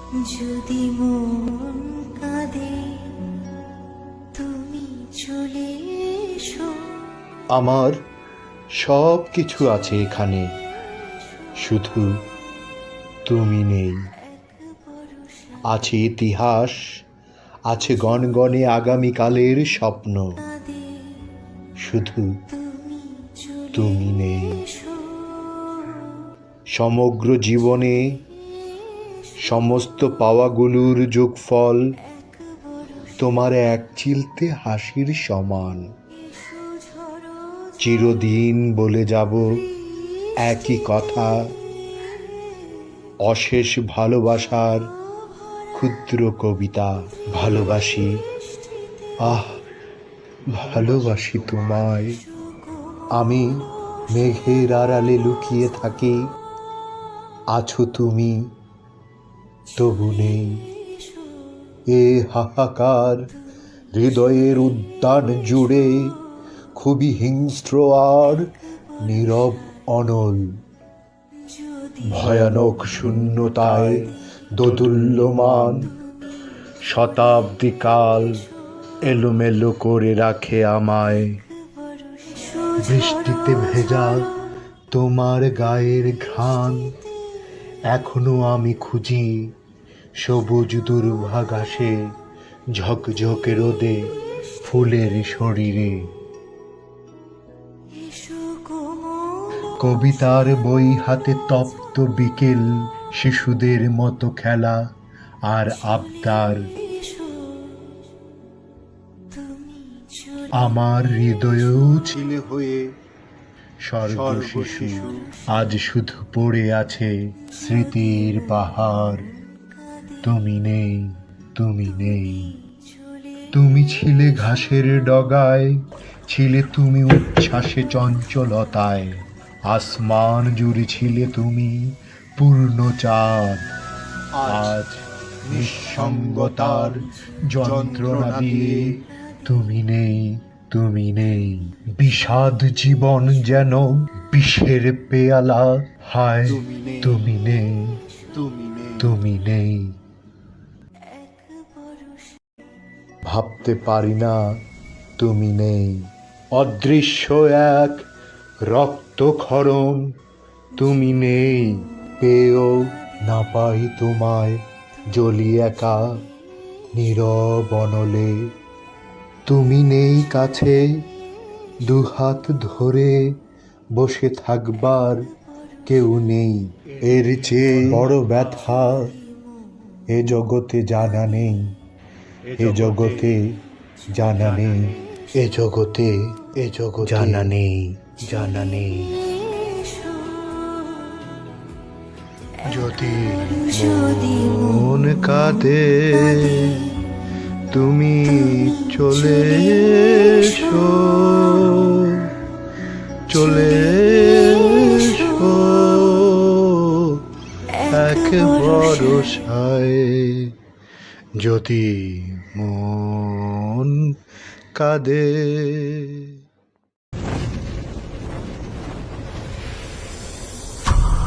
যদি মন কাঁদে তুমি চলে এসো। আমার সব কিছু আছে এখানে, শুধু তুমি নেই। আছে ইতিহাস, আছে গণগণে আগামীকালের স্বপ্ন, শুধু তুমি নেই। সমগ্র জীবনে সমস্ত পাওয়াগুলোর যোগফল তোমার এক চিলতে হাসির সমান। চিরদিন বলে যাব একই কথা, অশেষ ভালোবাসার ক্ষুদ্র কবিতা। ভালোবাসি, আহ ভালোবাসি তোমায়। আমি মেঘের আড়ালে লুকিয়ে থাকি, আছো তুমি তবু নেই। এ হাহাকার হৃদয়ের উদ্যান জুড়ে খুবই হিংস্র আর নীরব অনল। ভয়ানক শূন্যতায় দোদুল্যমান শতাব্দী কাল এলোমেলো করে রাখে আমায়। বৃষ্টিতে ভেজা তোমার গায়ের ঘ্রাণ এখনো আমি খুঁজি, সবুজ দুর্ভাঘাসে ঝকঝকে রোদে ফুলের শরীরে। কবিতার বই হাতে তপ্ত বিকেল, শিশুদের মতো খেলা আর আবদার। আমার হৃদয়েও ছিলে হয়ে স্বর্গ শিশু, আজ শুধু পড়ে আছে স্মৃতির পাহাড়। তুমি নেই, তুমি নেই। তুমি ছিলে ঘাসের ডগায়, ছিলে তুমি উচ্ছ্বাসে চঞ্চলতায়। আসমান জুড়ে ছিলে তুমি পূর্ণ চাঁদ। আজ নিঃসঙ্গতার যন্ত্রণা দিয়ে তুমি নেই, তুমি নেই। বিষাদ জীবন যেন বিষের পেয়ালা, হায় তুমি নেই, তুমি নেই। ভাবতে পারি না তুমি নেই। অদৃশ্য এক রক্তক্ষরণ, তুমি নেই। পেয়েও না পাই তোমায়, জ্বলি একা নীরব অনলে। তুমি নেই কাছে, দুহাত ধরে বসে থাকবার কেউ নেই। এর চেয়ে বড় ব্যথা এ জগতে জানা নেই, এ জগতে জানা নেই, এ জগতে জানা নেই, জানা নেই। যদি মন কাঁদে তুমি চলে এসো, চলে এসো এক ভরসায়। যদি মন কাঁদে।